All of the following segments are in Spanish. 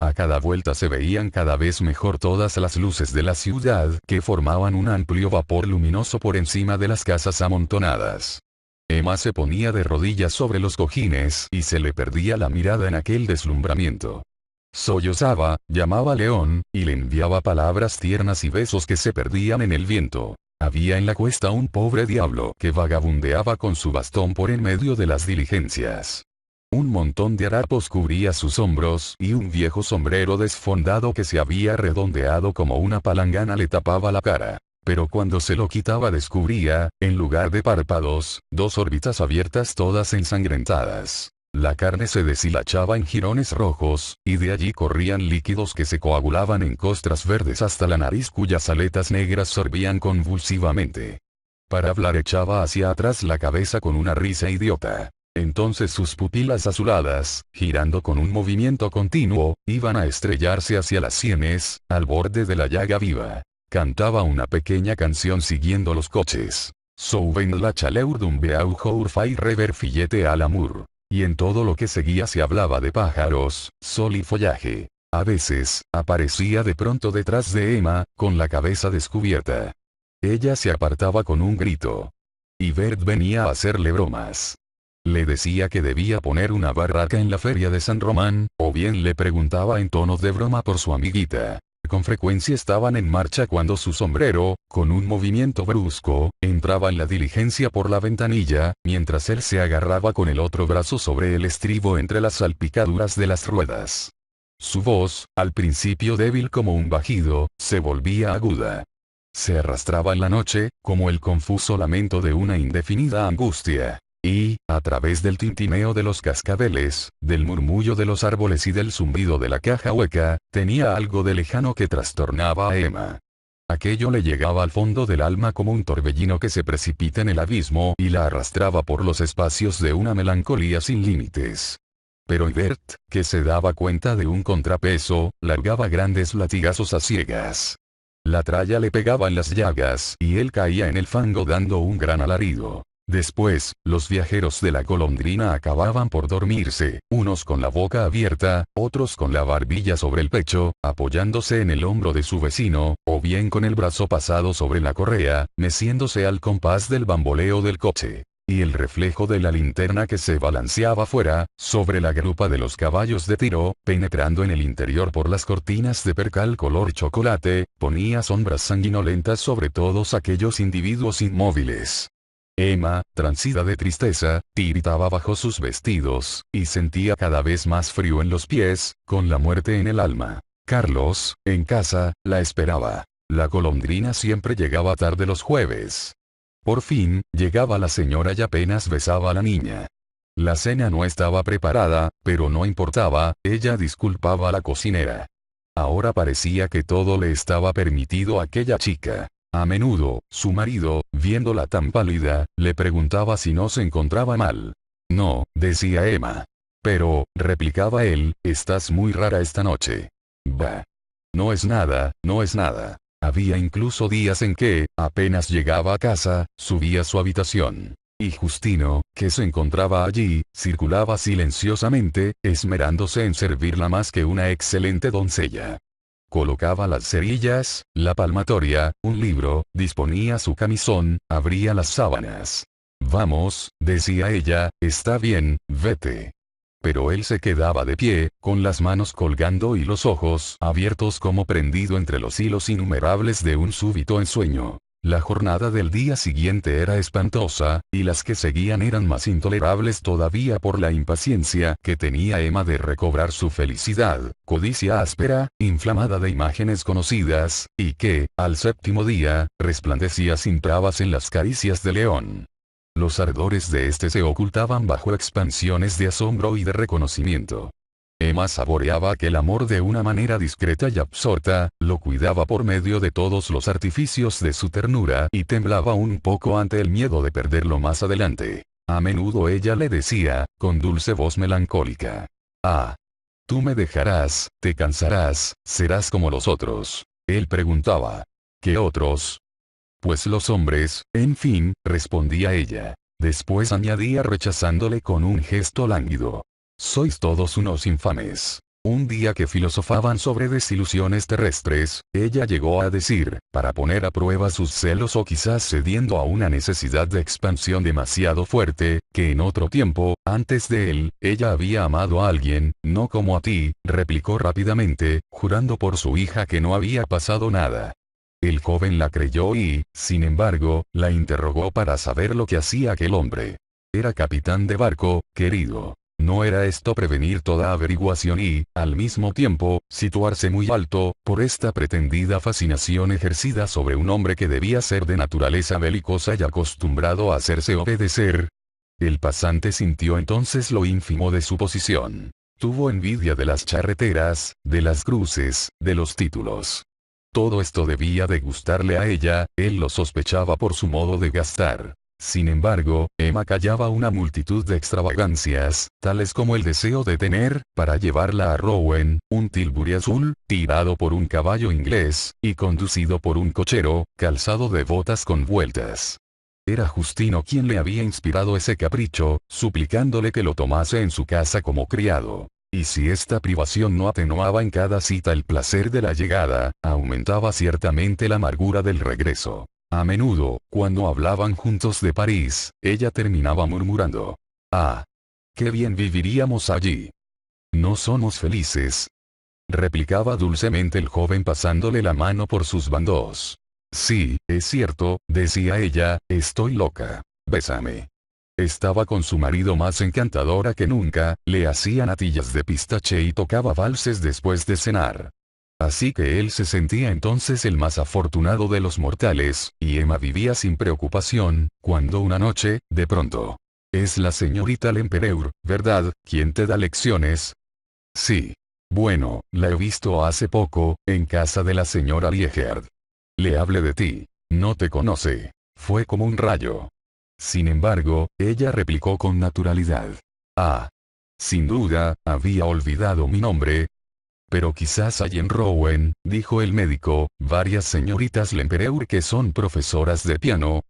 A cada vuelta se veían cada vez mejor todas las luces de la ciudad que formaban un amplio vapor luminoso por encima de las casas amontonadas. Emma se ponía de rodillas sobre los cojines y se le perdía la mirada en aquel deslumbramiento. Sollozaba, llamaba a León, y le enviaba palabras tiernas y besos que se perdían en el viento. Había en la cuesta un pobre diablo que vagabundeaba con su bastón por en medio de las diligencias. Un montón de harapos cubría sus hombros y un viejo sombrero desfondado que se había redondeado como una palangana le tapaba la cara. Pero cuando se lo quitaba descubría, en lugar de párpados, dos órbitas abiertas todas ensangrentadas. La carne se deshilachaba en jirones rojos, y de allí corrían líquidos que se coagulaban en costras verdes hasta la nariz cuyas aletas negras sorbían convulsivamente. Para hablar echaba hacia atrás la cabeza con una risa idiota. Entonces sus pupilas azuladas, girando con un movimiento continuo, iban a estrellarse hacia las sienes, al borde de la llaga viva. Cantaba una pequeña canción siguiendo los coches. Souven la chaleur d'un beaujour fay rever fillete à l'amour. Y en todo lo que seguía se hablaba de pájaros, sol y follaje. A veces, aparecía de pronto detrás de Emma, con la cabeza descubierta. Ella se apartaba con un grito. Y Bert venía a hacerle bromas. Le decía que debía poner una barraca en la feria de San Román, o bien le preguntaba en tono de broma por su amiguita. Con frecuencia estaban en marcha cuando su sombrero, con un movimiento brusco, entraba en la diligencia por la ventanilla, mientras él se agarraba con el otro brazo sobre el estribo entre las salpicaduras de las ruedas. Su voz, al principio débil como un bajido, se volvía aguda. Se arrastraba en la noche, como el confuso lamento de una indefinida angustia. Y, a través del tintineo de los cascabeles, del murmullo de los árboles y del zumbido de la caja hueca, tenía algo de lejano que trastornaba a Emma. Aquello le llegaba al fondo del alma como un torbellino que se precipita en el abismo y la arrastraba por los espacios de una melancolía sin límites. Pero Bert, que se daba cuenta de un contrapeso, largaba grandes latigazos a ciegas. La tralla le pegaba en las llagas y él caía en el fango dando un gran alarido. Después, los viajeros de la golondrina acababan por dormirse, unos con la boca abierta, otros con la barbilla sobre el pecho, apoyándose en el hombro de su vecino, o bien con el brazo pasado sobre la correa, meciéndose al compás del bamboleo del coche. Y el reflejo de la linterna que se balanceaba fuera, sobre la grupa de los caballos de tiro, penetrando en el interior por las cortinas de percal color chocolate, ponía sombras sanguinolentas sobre todos aquellos individuos inmóviles. Emma, transida de tristeza, tiritaba bajo sus vestidos, y sentía cada vez más frío en los pies, con la muerte en el alma. Carlos, en casa, la esperaba. La golondrina siempre llegaba tarde los jueves. Por fin, llegaba la señora y apenas besaba a la niña. La cena no estaba preparada, pero no importaba, ella disculpaba a la cocinera. Ahora parecía que todo le estaba permitido a aquella chica. A menudo, su marido, viéndola tan pálida, le preguntaba si no se encontraba mal. No, decía Emma. Pero, replicaba él, estás muy rara esta noche. Bah. No es nada, no es nada. Había incluso días en que, apenas llegaba a casa, subía a su habitación. Y Justino, que se encontraba allí, circulaba silenciosamente, esmerándose en servirla más que una excelente doncella. Colocaba las cerillas, la palmatoria, un libro, disponía su camisón, abría las sábanas. Vamos, decía ella, está bien, vete. Pero él se quedaba de pie, con las manos colgando y los ojos abiertos como prendido entre los hilos innumerables de un súbito ensueño. La jornada del día siguiente era espantosa, y las que seguían eran más intolerables todavía por la impaciencia que tenía Emma de recobrar su felicidad, codicia áspera, inflamada de imágenes conocidas, y que, al séptimo día, resplandecía sin trabas en las caricias de León. Los ardores de este se ocultaban bajo expansiones de asombro y de reconocimiento. Emma saboreaba aquel amor de una manera discreta y absorta, lo cuidaba por medio de todos los artificios de su ternura y temblaba un poco ante el miedo de perderlo más adelante. A menudo ella le decía, con dulce voz melancólica: «Ah, tú me dejarás, te cansarás, serás como los otros». Él preguntaba: «¿Qué otros?». «Pues los hombres, en fin», respondía ella. Después añadía rechazándole con un gesto lánguido: «Sois todos unos infames». Un día que filosofaban sobre desilusiones terrestres, ella llegó a decir, para poner a prueba sus celos o quizás cediendo a una necesidad de expansión demasiado fuerte, que en otro tiempo, antes de él, ella había amado a alguien, no como a ti, replicó rápidamente, jurando por su hija que no había pasado nada. El joven la creyó y, sin embargo, la interrogó para saber lo que hacía aquel hombre. Era capitán de barco, querido. ¿No era esto prevenir toda averiguación y, al mismo tiempo, situarse muy alto, por esta pretendida fascinación ejercida sobre un hombre que debía ser de naturaleza belicosa y acostumbrado a hacerse obedecer? El pasante sintió entonces lo ínfimo de su posición. Tuvo envidia de las charreteras, de las cruces, de los títulos. Todo esto debía de gustarle a ella, él lo sospechaba por su modo de gastar. Sin embargo, Emma callaba una multitud de extravagancias, tales como el deseo de tener, para llevarla a Rouen, un Tilbury azul, tirado por un caballo inglés, y conducido por un cochero, calzado de botas con vueltas. Era Justino quien le había inspirado ese capricho, suplicándole que lo tomase en su casa como criado. Y si esta privación no atenuaba en cada cita el placer de la llegada, aumentaba ciertamente la amargura del regreso. A menudo, cuando hablaban juntos de París, ella terminaba murmurando: «Ah, qué bien viviríamos allí». «No somos felices», replicaba dulcemente el joven pasándole la mano por sus bandos. «Sí, es cierto», decía ella, «estoy loca. Bésame». Estaba con su marido más encantadora que nunca, le hacía natillas de pistache y tocaba valses después de cenar. Así que él se sentía entonces el más afortunado de los mortales, y Emma vivía sin preocupación, cuando una noche, de pronto: «Es la señorita Lempereur, ¿verdad, quien te da lecciones?» «Sí. Bueno, la he visto hace poco, en casa de la señora Liegerd. Le hablé de ti. No te conoce». Fue como un rayo. Sin embargo, ella replicó con naturalidad: «Ah. Sin duda, había olvidado mi nombre». «Pero quizás hay en Rouen», dijo el médico, «varias señoritas Lempereur que son profesoras de piano».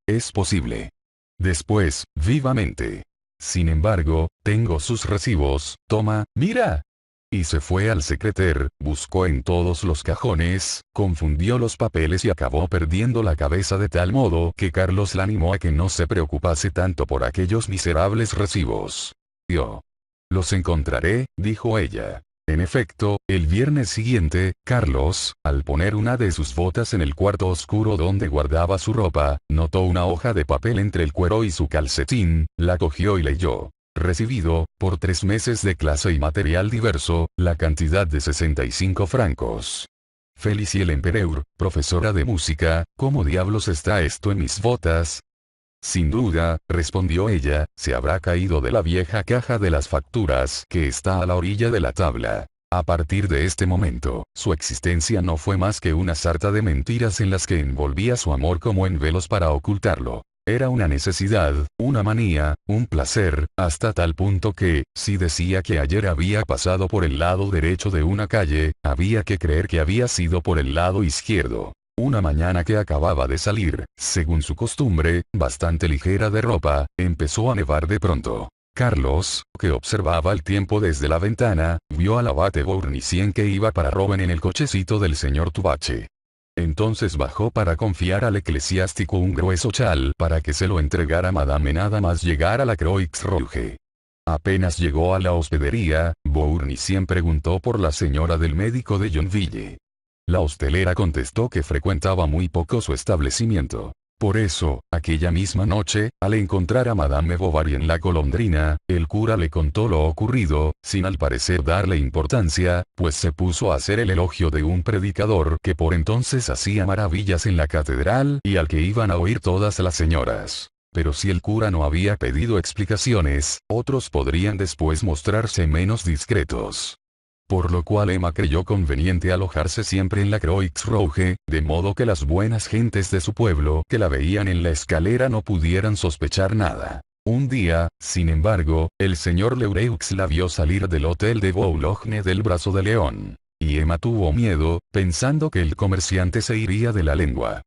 «Es posible». Después, vivamente: «Sin embargo, tengo sus recibos, toma, mira». Y se fue al secrétaire, buscó en todos los cajones, confundió los papeles y acabó perdiendo la cabeza de tal modo que Carlos la animó a que no se preocupase tanto por aquellos miserables recibos. «Yo los encontraré», dijo ella. En efecto, el viernes siguiente, Carlos, al poner una de sus botas en el cuarto oscuro donde guardaba su ropa, notó una hoja de papel entre el cuero y su calcetín, la cogió y leyó: «Recibido, por 3 meses de clase y material diverso, la cantidad de 65 francos. Félicie Lempereur, profesora de música, ¿cómo diablos está esto en mis botas?» «Sin duda», respondió ella, «se habrá caído de la vieja caja de las facturas que está a la orilla de la tabla». A partir de este momento, su existencia no fue más que una sarta de mentiras en las que envolvía su amor como en velos para ocultarlo. Era una necesidad, una manía, un placer, hasta tal punto que, si decía que ayer había pasado por el lado derecho de una calle, había que creer que había sido por el lado izquierdo. Una mañana que acababa de salir, según su costumbre, bastante ligera de ropa, empezó a nevar de pronto. Carlos, que observaba el tiempo desde la ventana, vio al abate Bournisien que iba para Rouen en el cochecito del señor Tuvache. Entonces bajó para confiar al eclesiástico un grueso chal para que se lo entregara Madame nada más llegar a la Croix Rouge. Apenas llegó a la hospedería, Bournisien preguntó por la señora del médico de Yonville. La hostelera contestó que frecuentaba muy poco su establecimiento. Por eso, aquella misma noche, al encontrar a Madame Bovary en la golondrina, el cura le contó lo ocurrido, sin al parecer darle importancia, pues se puso a hacer el elogio de un predicador que por entonces hacía maravillas en la catedral y al que iban a oír todas las señoras. Pero si el cura no había pedido explicaciones, otros podrían después mostrarse menos discretos. Por lo cual Emma creyó conveniente alojarse siempre en la Croix Rouge, de modo que las buenas gentes de su pueblo que la veían en la escalera no pudieran sospechar nada. Un día, sin embargo, el señor Leureux la vio salir del hotel de Boulogne del brazo de león. Y Emma tuvo miedo, pensando que el comerciante se iría de la lengua.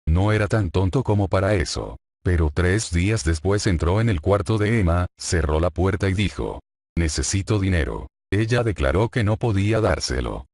No era tan tonto como para eso. Pero 3 días después entró en el cuarto de Emma, cerró la puerta y dijo: «Necesito dinero». ella declaró que no podía dárselo.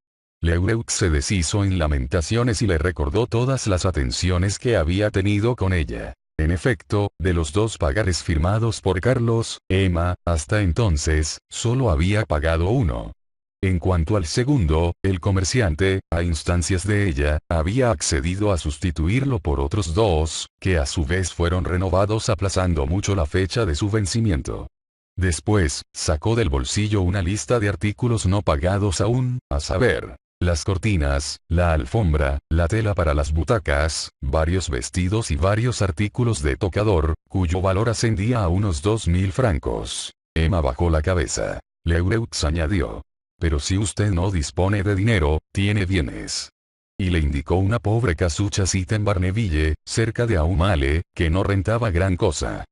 Leureux se deshizo en lamentaciones y le recordó todas las atenciones que había tenido con ella. En efecto, de los 2 pagares firmados por Carlos, Emma, hasta entonces, solo había pagado uno. En cuanto al segundo, el comerciante, a instancias de ella, había accedido a sustituirlo por otros 2, que a su vez fueron renovados aplazando mucho la fecha de su vencimiento. Después, sacó del bolsillo una lista de artículos no pagados aún, a saber, las cortinas, la alfombra, la tela para las butacas, varios vestidos y varios artículos de tocador, cuyo valor ascendía a unos 2.000 francos. Emma bajó la cabeza. Leureux añadió: pero si usted no dispone de dinero, tiene bienes. Y le indicó una pobre casuchacita en Barneville, cerca de Aumale, que no rentaba gran cosa.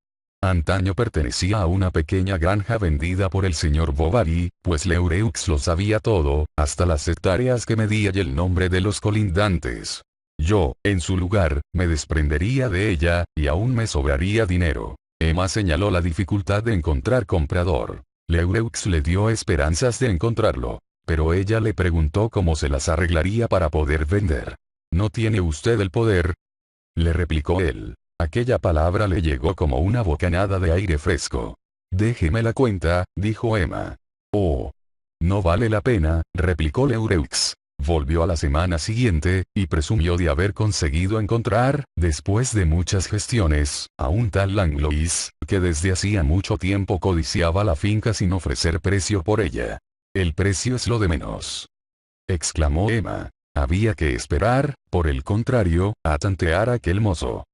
Antaño pertenecía a una pequeña granja vendida por el señor Bovary, pues Leureux lo sabía todo, hasta las hectáreas que medía y el nombre de los colindantes. Yo, en su lugar, me desprendería de ella, y aún me sobraría dinero. Emma señaló la dificultad de encontrar comprador. Leureux le dio esperanzas de encontrarlo, pero ella le preguntó cómo se las arreglaría para poder vender. ¿No tiene usted el poder?, le replicó él. Aquella palabra le llegó como una bocanada de aire fresco. Déjeme la cuenta, dijo Emma. Oh. No vale la pena, replicó Leureux. Volvió a la semana siguiente, y presumió de haber conseguido encontrar, después de muchas gestiones, a un tal Langlois, que desde hacía mucho tiempo codiciaba la finca sin ofrecer precio por ella. El precio es lo de menos, exclamó Emma. Había que esperar, por el contrario, a tantear a aquel mozo.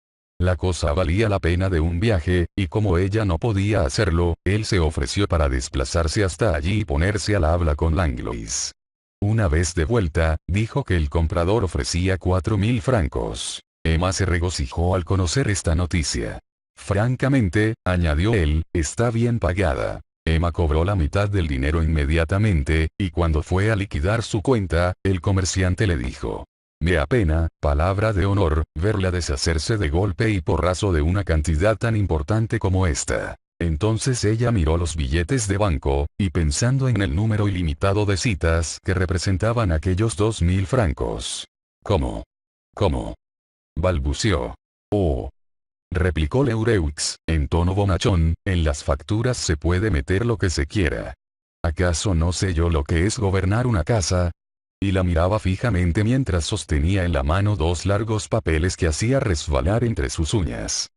La cosa valía la pena de un viaje, y como ella no podía hacerlo, él se ofreció para desplazarse hasta allí y ponerse al habla con Langlois. Una vez de vuelta, dijo que el comprador ofrecía 4.000 francos. Emma se regocijó al conocer esta noticia. Francamente, añadió él, está bien pagada. Emma cobró la mitad del dinero inmediatamente, y cuando fue a liquidar su cuenta, el comerciante le dijo: me apena, palabra de honor, verla deshacerse de golpe y porrazo de una cantidad tan importante como esta. Entonces ella miró los billetes de banco, y pensando en el número ilimitado de citas que representaban aquellos 2.000 francos. ¿Cómo? ¿Cómo?, balbuceó. Oh, replicó Leureux, en tono bonachón, en las facturas se puede meter lo que se quiera. ¿Acaso no sé yo lo que es gobernar una casa? Y la miraba fijamente mientras sostenía en la mano 2 largos papeles que hacía resbalar entre sus uñas.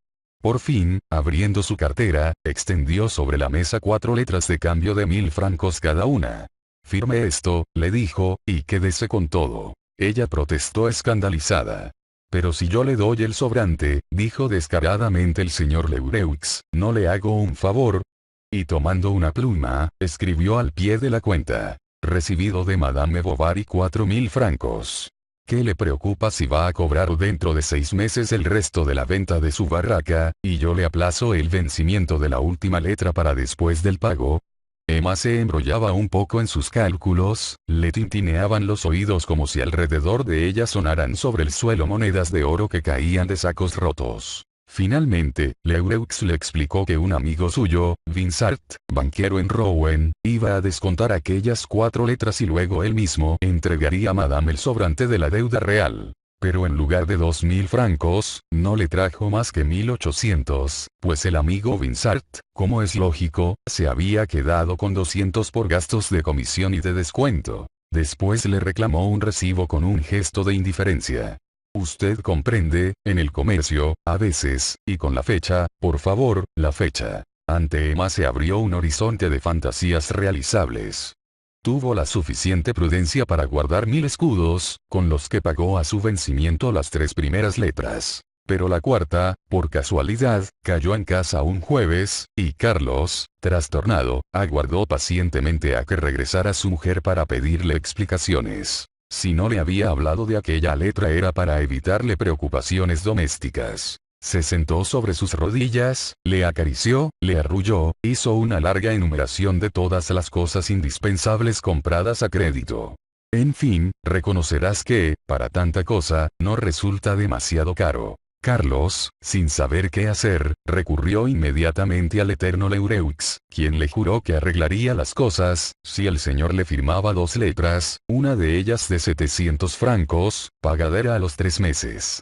Por fin, abriendo su cartera, extendió sobre la mesa 4 letras de cambio de 1.000 francos cada una. Firme esto, le dijo, y quédese con todo. Ella protestó escandalizada. Pero si yo le doy el sobrante, dijo descaradamente el señor Leureux, ¿no le hago un favor? Y tomando una pluma, escribió al pie de la cuenta: recibido de Madame Bovary 4.000 francos. ¿Qué le preocupa si va a cobrar dentro de 6 meses el resto de la venta de su barraca, y yo le aplazo el vencimiento de la última letra para después del pago? Emma se embrollaba un poco en sus cálculos, le tintineaban los oídos como si alrededor de ella sonaran sobre el suelo monedas de oro que caían de sacos rotos. Finalmente, Leureux le explicó que un amigo suyo, Vinsart, banquero en Rouen, iba a descontar aquellas 4 letras y luego él mismo entregaría a Madame el sobrante de la deuda real. Pero en lugar de 2.000 francos, no le trajo más que 1.800, pues el amigo Vinsart, como es lógico, se había quedado con 200 por gastos de comisión y de descuento. Después le reclamó un recibo con un gesto de indiferencia. Usted comprende, en el comercio, a veces, y con la fecha, por favor, la fecha. Ante Emma se abrió un horizonte de fantasías realizables. Tuvo la suficiente prudencia para guardar 1.000 escudos, con los que pagó a su vencimiento las 3 primeras letras. Pero la cuarta, por casualidad, cayó en casa un jueves, y Carlos, trastornado, aguardó pacientemente a que regresara su mujer para pedirle explicaciones. Si no le había hablado de aquella letra era para evitarle preocupaciones domésticas. Se sentó sobre sus rodillas, le acarició, le arrulló, hizo una larga enumeración de todas las cosas indispensables compradas a crédito. En fin, reconocerás que, para tanta cosa, no resulta demasiado caro. Carlos, sin saber qué hacer, recurrió inmediatamente al eterno Leureux, quien le juró que arreglaría las cosas, si el señor le firmaba 2 letras, una de ellas de 700 francos, pagadera a los 3 meses.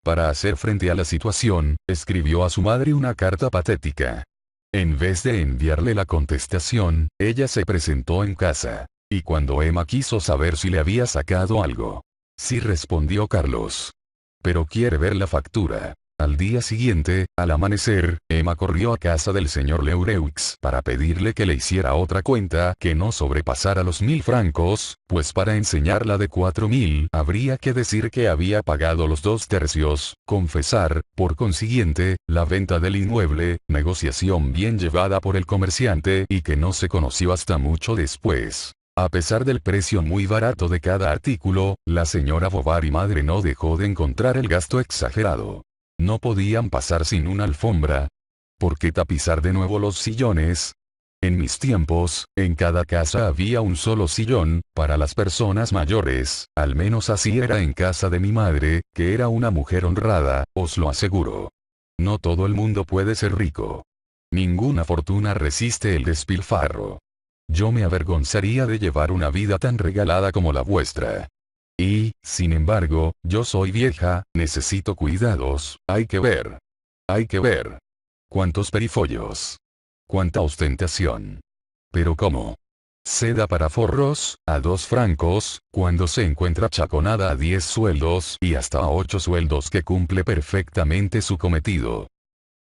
Para hacer frente a la situación, escribió a su madre una carta patética. En vez de enviarle la contestación, ella se presentó en casa. Y cuando Emma quiso saber si le había sacado algo. Sí, respondió Carlos. Pero quiere ver la factura. Al día siguiente, al amanecer, Emma corrió a casa del señor Leureux para pedirle que le hiciera otra cuenta que no sobrepasara los 1000 francos, pues para enseñarla de 4000 habría que decir que había pagado los 2/3, confesar, por consiguiente, la venta del inmueble, negociación bien llevada por el comerciante y que no se conoció hasta mucho después. A pesar del precio muy barato de cada artículo, la señora Bovary madre no dejó de encontrar el gasto exagerado. No podían pasar sin una alfombra. ¿Por qué tapizar de nuevo los sillones? En mis tiempos, en cada casa había un solo sillón, para las personas mayores, al menos así era en casa de mi madre, que era una mujer honrada, os lo aseguro. No todo el mundo puede ser rico. Ninguna fortuna resiste el despilfarro. Yo me avergonzaría de llevar una vida tan regalada como la vuestra. Y, sin embargo, yo soy vieja, necesito cuidados, hay que ver. Hay que ver. ¿Cuántos perifollos? ¿Cuánta ostentación? ¿Pero cómo? Seda para forros, a 2 francos, cuando se encuentra chaconada a 10 sueldos y hasta a 8 sueldos que cumple perfectamente su cometido.